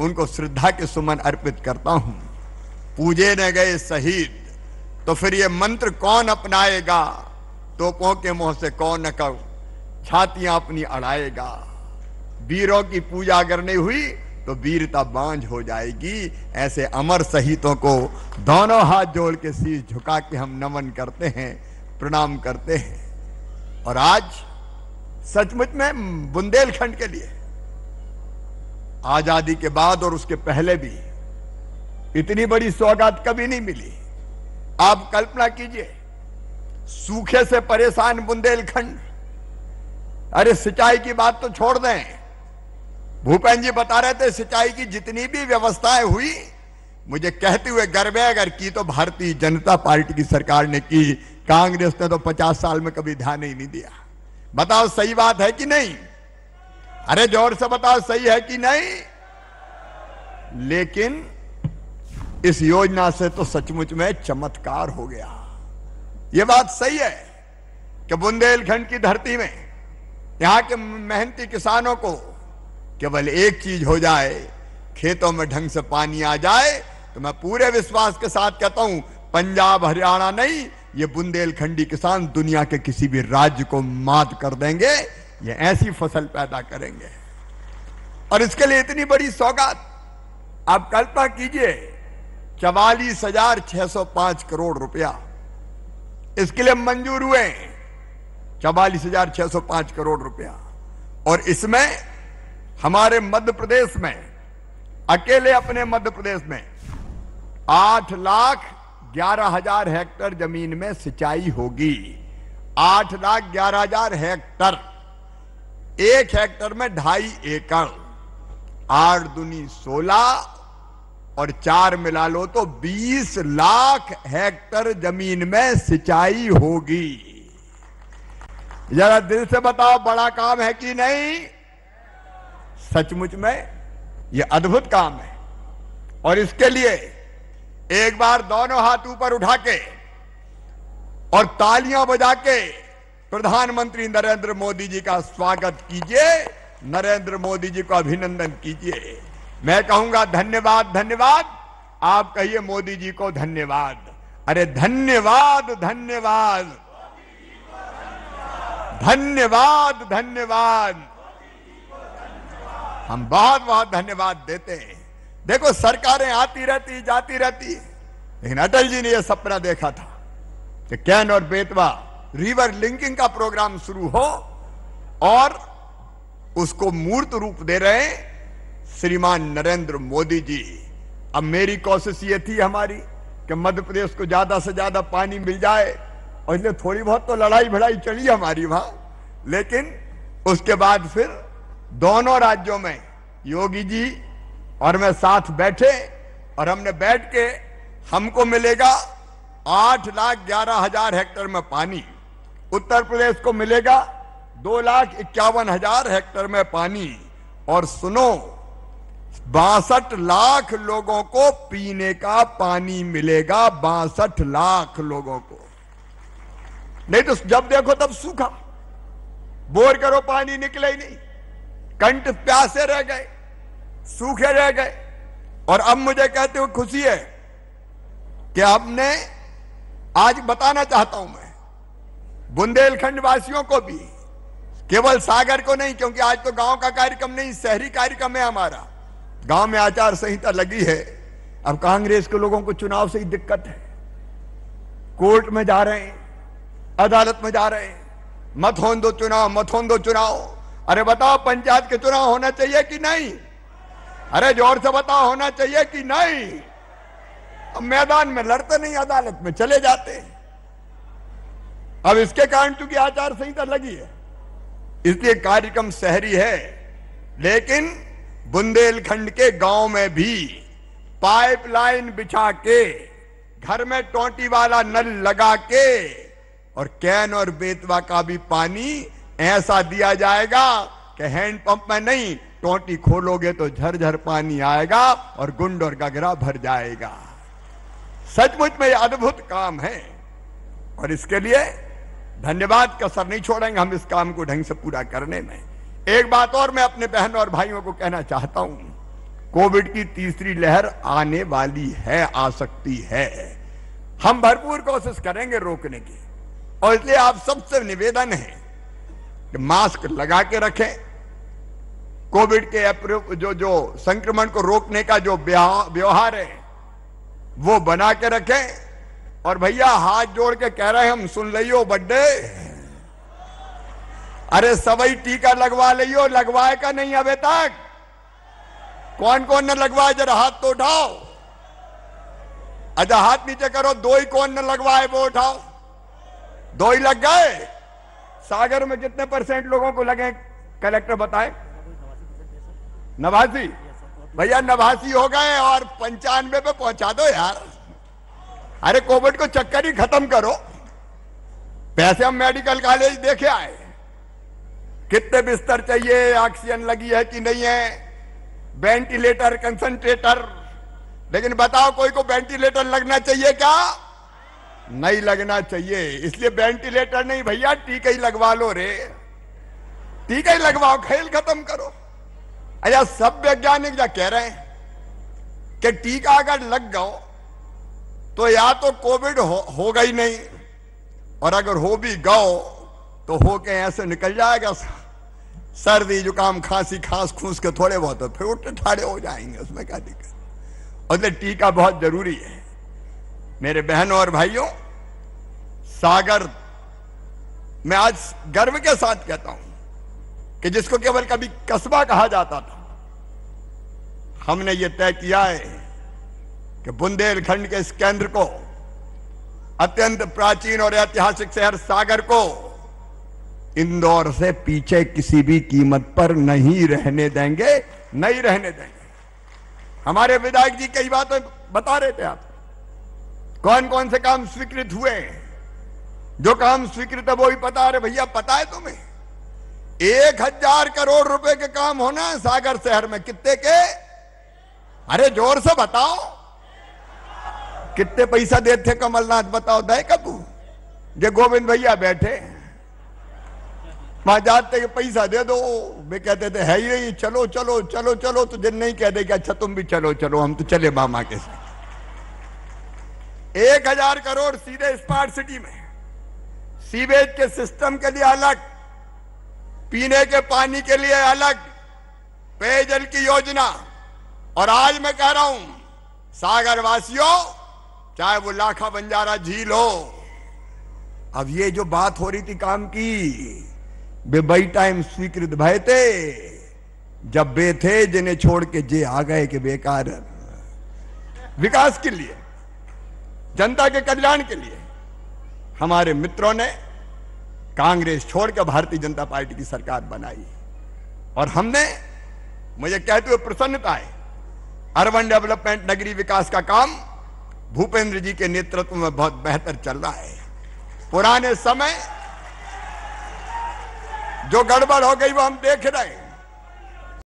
उनको श्रद्धा के सुमन अर्पित करता हूं। पूजे न गए शहीद तो फिर ये मंत्र कौन अपनाएगा, तोपों के मुंह से कौन कर छातियां अपनी अड़ाएगा। वीरों की पूजा अगर नहीं हुई तो वीरता बांझ हो जाएगी। ऐसे अमर शहीदों को दोनों हाथ जोड़ के शीश झुका के हम नमन करते हैं, प्रणाम करते हैं। और आज सचमुच में बुंदेलखंड के लिए आजादी के बाद और उसके पहले भी इतनी बड़ी सौगात कभी नहीं मिली। आप कल्पना कीजिए, सूखे से परेशान बुंदेलखंड, अरे सिंचाई की बात तो छोड़ दें, भूपेंद्र जी बता रहे थे सिंचाई की जितनी भी व्यवस्थाएं हुई, मुझे कहते हुए गर्व है अगर की तो भारतीय जनता पार्टी की सरकार ने की। कांग्रेस ने तो 50 साल में कभी ध्यान ही नहीं दिया। बताओ सही बात है कि नहीं? अरे जोर से बताओ सही है कि नहीं? लेकिन इस योजना से तो सचमुच में चमत्कार हो गया। यह बात सही है कि बुंदेलखंड की धरती में यहां के मेहनती किसानों को केवल एक चीज हो जाए, खेतों में ढंग से पानी आ जाए, तो मैं पूरे विश्वास के साथ कहता हूं पंजाब हरियाणा नहीं, ये बुंदेलखंडी किसान दुनिया के किसी भी राज्य को मात कर देंगे। ये ऐसी फसल पैदा करेंगे और इसके लिए इतनी बड़ी सौगात आप कल्पना कीजिए, 44,605 करोड़ रुपया इसके लिए मंजूर हुए। 44,605 करोड़ रुपया। और इसमें हमारे मध्य प्रदेश में, अकेले अपने मध्य प्रदेश में 8,11,000 हेक्टेयर जमीन में सिंचाई होगी। 8,11,000 हेक्टेयर, एक हेक्टेयर में 2.5 एकड़, 8 दूनी 16 और 4 मिला लो तो 20 लाख हेक्टेयर जमीन में सिंचाई होगी। जरा दिल से बताओ बड़ा काम है कि नहीं? सचमुच में यह अद्भुत काम है। और इसके लिए एक बार दोनों हाथ ऊपर उठा के और तालियां बजा के प्रधानमंत्री नरेंद्र मोदी जी का स्वागत कीजिए, नरेंद्र मोदी जी को अभिनंदन कीजिए। मैं कहूंगा धन्यवाद धन्यवाद, आप कहिए मोदी जी को धन्यवाद। अरे धन्यवाद धन्यवाद धन्यवाद धन्यवाद, हम बहुत बहुत धन्यवाद देते हैं। देखो सरकारें आती रहती जाती रहती, लेकिन अटल जी ने यह सपना देखा था कि कैन और बेतवा रिवर लिंकिंग का प्रोग्राम शुरू हो और उसको मूर्त रूप दे रहे श्रीमान नरेंद्र मोदी जी। अब मेरी कोशिश ये थी हमारी कि मध्य प्रदेश को ज्यादा से ज्यादा पानी मिल जाए, और इसलिए थोड़ी बहुत तो लड़ाई भड़ाई चली हमारी वहां, लेकिन उसके बाद फिर दोनों राज्यों में योगी जी और मैं साथ बैठे और हमने बैठ के हमको मिलेगा 8,11,000 हेक्टेयर में पानी, उत्तर प्रदेश को मिलेगा 2,51,000 हेक्टेयर में पानी, और सुनो 62 लाख लोगों को पीने का पानी मिलेगा। 62 लाख लोगों को। नहीं तो जब देखो तब सूखा, बोर करो पानी निकले ही नहीं, कंठ प्यासे रह गए, सूखे रह गए। और अब मुझे कहते हुए खुशी है कि हमने आज बताना चाहता हूं मैं बुंदेलखंड वासियों को भी, केवल सागर को नहीं, क्योंकि आज तो गांव का कार्यक्रम नहीं, शहरी कार्यक्रम है हमारा। गांव में आचार संहिता लगी है। अब कांग्रेस के लोगों को चुनाव से ही दिक्कत है, कोर्ट में जा रहे हैं, अदालत में जा रहे हैं, मत होने दो चुनाव, मत होने दो चुनाव। अरे बताओ पंचायत के चुनाव होना चाहिए कि नहीं? अरे जोर से बताओ होना चाहिए कि नहीं? अब मैदान में लड़ते नहीं, अदालत में चले जाते हैं। अब इसके कारण चूंकि आचार संहिता लगी है, इसलिए कार्यक्रम शहरी है, लेकिन बुंदेलखंड के गांव में भी पाइपलाइन बिछा के, घर में टोंटी वाला नल लगा के, और कैन और बेतवा का भी पानी ऐसा दिया जाएगा कि हैंडपंप में नहीं, टोंटी खोलोगे तो झरझर पानी आएगा और गुंड और गगरा भर जाएगा। सचमुच में यह अद्भुत काम है और इसके लिए धन्यवाद का सर नहीं छोड़ेंगे हम इस काम को ढंग से पूरा करने में। एक बात और मैं अपने बहनों और भाइयों को कहना चाहता हूं, कोविड की तीसरी लहर आने वाली है, आ सकती है। हम भरपूर कोशिश करेंगे रोकने की, और इसलिए आप सबसे निवेदन है कि मास्क लगा के रखें। कोविड के जो संक्रमण को रोकने का जो व्यवहार है वो बना के रखें। और भैया हाथ जोड़ के कह रहे हैं हम, सुन लियो बड्डे, अरे सबई टीका लगवा लियो। लगवाए का नहीं अबे तक? कौन कौन न लगवाए, जरा हाथ तो उठाओ। अच्छा हाथ नीचे करो, दो ही कौन न लगवाए वो उठाओ। दो ही लग गए। सागर में कितने % लोगों को लगे कलेक्टर बताए? 89। भैया 89 हो गए और 95 पे पहुंचा दो यार। अरे कोविड को चक्कर ही खत्म करो। पैसे हम मेडिकल कॉलेज देखे आए, कितने बिस्तर चाहिए, ऑक्सीजन लगी है कि नहीं है, वेंटिलेटर, कंसंट्रेटर। लेकिन बताओ कोई को वेंटिलेटर लगना चाहिए क्या? नहीं लगना चाहिए। इसलिए वेंटिलेटर नहीं भैया, टीका ही लगवा लो रे। टीका ही लगवाओ, खेल खत्म करो। अच्छा सब वैज्ञानिक क्या कह रहे हैं कि टीका अगर लग गओ तो या तो कोविड होगा ही नहीं, और अगर हो भी गओ तो हो के ऐसे निकल जाएगा, सर्दी जुकाम खांसी खांस खूंस के थोड़े बहुत, तो फिर उठे ठाड़े हो जाएंगे, उसमें क्या दिक्कत। और टीका बहुत जरूरी है। मेरे बहनों और भाइयों, सागर मैं आज गर्व के साथ कहता हूं कि जिसको केवल कभी कस्बा कहा जाता था, हमने ये तय किया है कि बुंदेलखंड के इस केंद्र को, अत्यंत प्राचीन और ऐतिहासिक शहर सागर को, इंदौर से पीछे किसी भी कीमत पर नहीं रहने देंगे, नहीं रहने देंगे। हमारे विधायक जी कई बातें बता रहे थे, आप कौन कौन से काम स्वीकृत हुए। जो काम स्वीकृत है वो ही पता रहे। भैया पता है तुम्हें 1000 करोड़ रुपए के काम होना है सागर शहर में? कितने के? अरे जोर से बताओ, कितने पैसा देते थे कमलनाथ? बताओ दे कबू? जे गोविंद भैया बैठे वहां जाते कि पैसा दे दो, वे कहते थे है ही नहीं, चलो चलो चलो चलो। तो दिन नहीं कहते कि अच्छा तुम भी चलो चलो, हम तो चले मामा के साथ। 1000 करोड़ सीधे स्मार्ट सिटी में, सीवेज के सिस्टम के लिए अलग, पीने के पानी के लिए अलग, पेयजल की योजना। और आज मैं कह रहा हूं सागर वासियों, चाहे वो लाखा बंजारा झील हो, अब ये जो बात हो रही थी काम की, वे बई टाइम स्वीकृत भय थे जब वे थे जिन्हें छोड़ के जे आ गए कि बेकार विकास के लिए, जनता के कल्याण के लिए हमारे मित्रों ने कांग्रेस छोड़कर भारतीय जनता पार्टी की सरकार बनाई। और हमने, मुझे कहते हुए प्रसन्नता है, अर्बन डेवलपमेंट, नगरीय विकास का काम भूपेंद्र जी के नेतृत्व में बहुत बेहतर चल रहा है। पुराने समय जो गड़बड़ हो गई वो हम देख रहे हैं।